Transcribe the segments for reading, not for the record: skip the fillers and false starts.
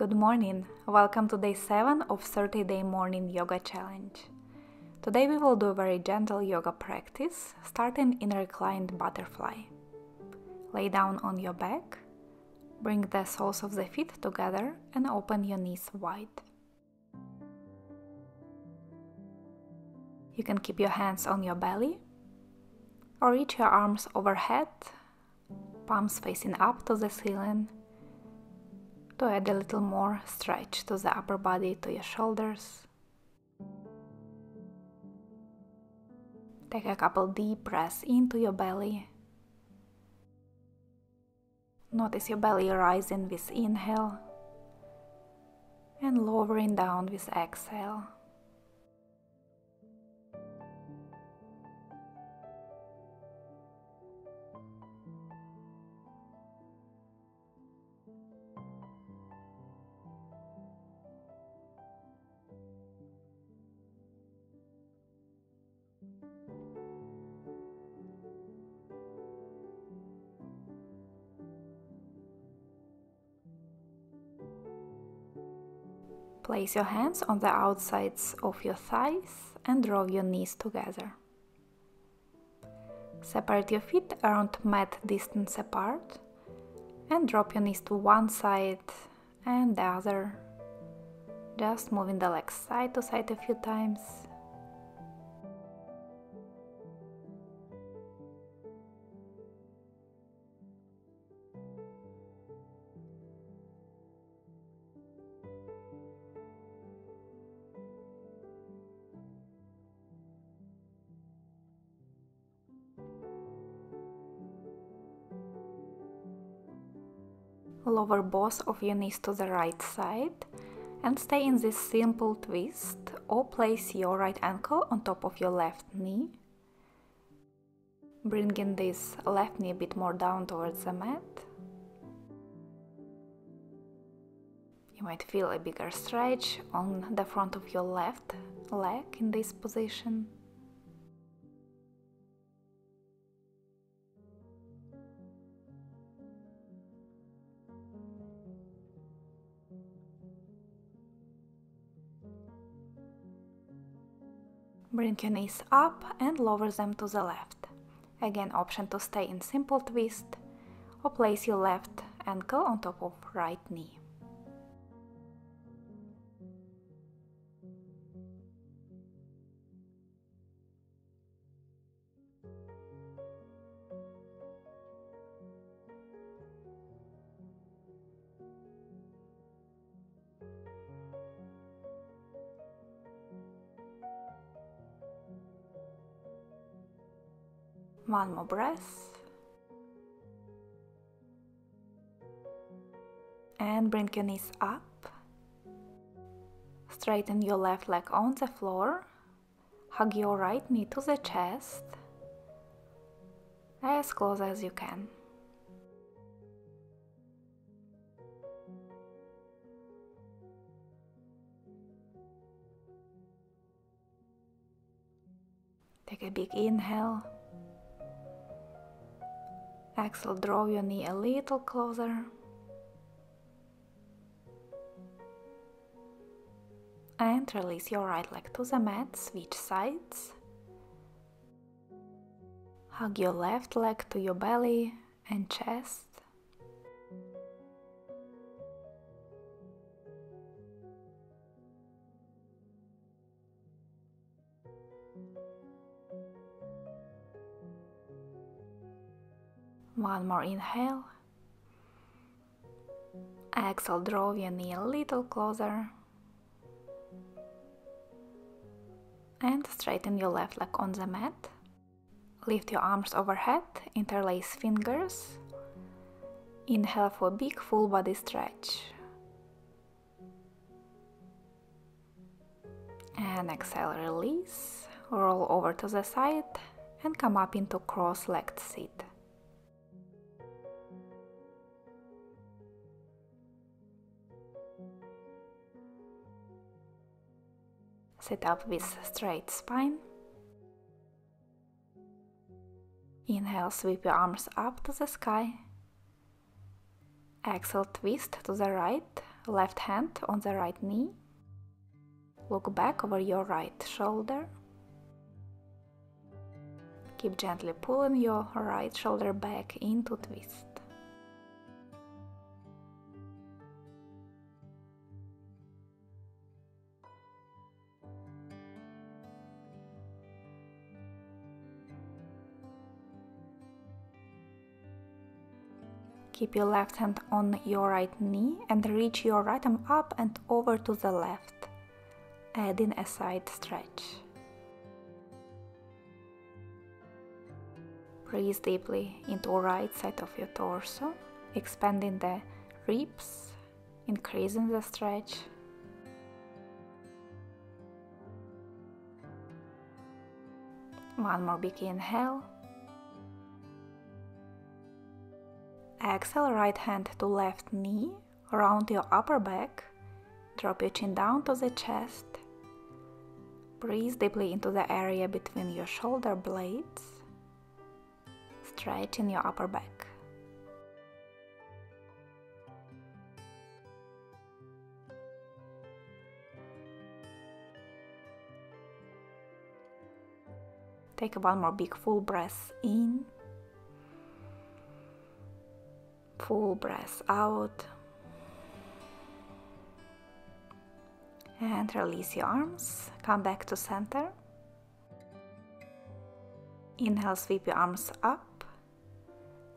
Good morning! Welcome to day 7 of 30-day morning yoga challenge. Today we will do a very gentle yoga practice, starting in reclined butterfly. Lay down on your back, bring the soles of the feet together and open your knees wide. You can keep your hands on your belly or reach your arms overhead, palms facing up to the ceiling, to add a little more stretch to the upper body, to your shoulders. Take a couple deep breaths into your belly. Notice your belly rising with inhale and lowering down with exhale. Place your hands on the outsides of your thighs and draw your knees together. Separate your feet around mat distance apart and drop your knees to one side and the other, just moving the legs side to side a few times. Lower both of your knees to the right side and stay in this simple twist, or place your right ankle on top of your left knee, bringing this left knee a bit more down towards the mat. You might feel a bigger stretch on the front of your left leg in this position. Bring your knees up and lower them to the left. Again, option to stay in simple twist or place your left ankle on top of right knee. One more breath. And bring your knees up. Straighten your left leg on the floor. Hug your right knee to the chest, as close as you can. Take a big inhale. Exhale, draw your knee a little closer. And release your right leg to the mat, switch sides. Hug your left leg to your belly and chest. One more inhale. Exhale, draw your knee a little closer. And straighten your left leg on the mat. Lift your arms overhead, interlace fingers. Inhale for a big full body stretch. And exhale, release. Roll over to the side and come up into cross-legged seat. Sit up with straight spine. Inhale, sweep your arms up to the sky. Exhale, twist to the right, left hand on the right knee. Look back over your right shoulder. Keep gently pulling your right shoulder back into twist. Keep your left hand on your right knee and reach your right arm up and over to the left, adding a side stretch. Breathe deeply into the right side of your torso, expanding the ribs, increasing the stretch. One more big inhale. Exhale, right hand to left knee, round your upper back, drop your chin down to the chest. Breathe deeply into the area between your shoulder blades, stretching your upper back. Take one more big full breath in. Full breath out, and release your arms, come back to center. Inhale, sweep your arms up.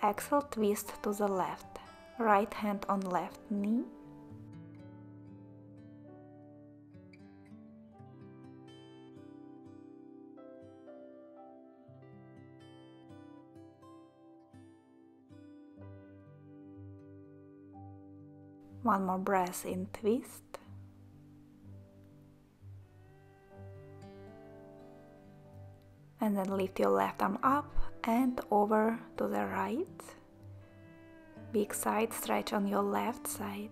Exhale, twist to the left, right hand on left knee. One more breath in, twist. And then lift your left arm up and over to the right. Big side stretch on your left side.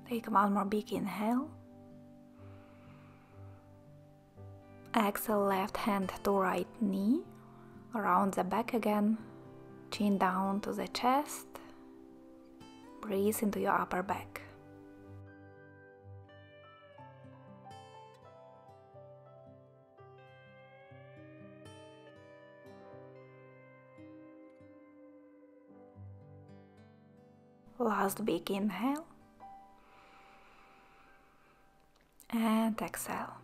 Take one more big inhale. Exhale, left hand to right knee, around the back again, chin down to the chest, breathe into your upper back. Last big inhale, and exhale.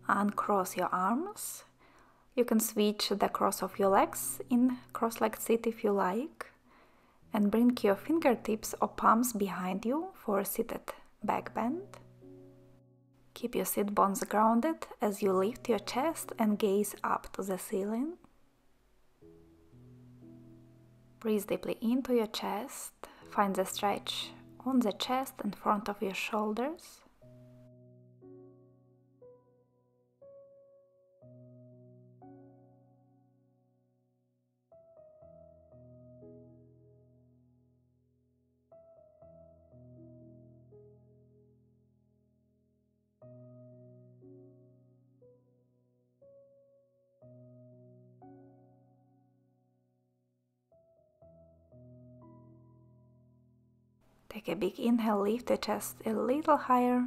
Uncross your arms. You can switch the cross of your legs in cross-legged sit if you like, and bring your fingertips or palms behind you for a seated back bend. Keep your sit bones grounded as you lift your chest and gaze up to the ceiling. Breathe deeply into your chest. Find the stretch on the chest and front of your shoulders. Take a big inhale, lift the chest a little higher.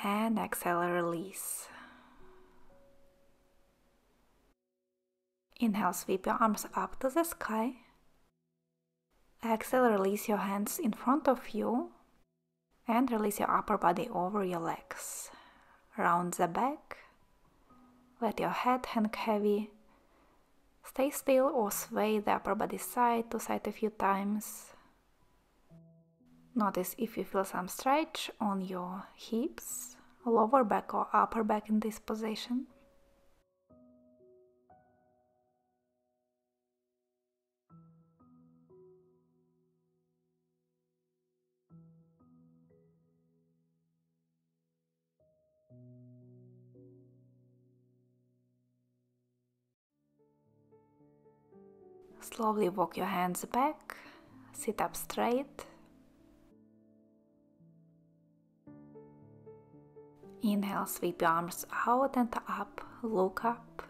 And exhale, release. Inhale, sweep your arms up to the sky. Exhale, release your hands in front of you and release your upper body over your legs. Round the back. Let your head hang heavy. Stay still or sway the upper body side to side a few times. Notice if you feel some stretch on your hips, lower back or upper back in this position. Slowly walk your hands back, sit up straight. Inhale, sweep your arms out and up, look up.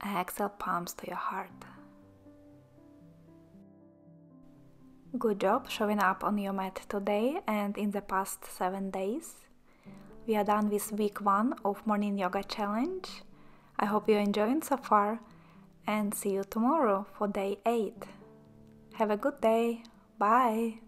Exhale, palms to your heart. Good job showing up on your mat today and in the past 7 days. We are done with week 1 of Morning Yoga Challenge. I hope you're enjoying so far and see you tomorrow for day 8. Have a good day. Bye.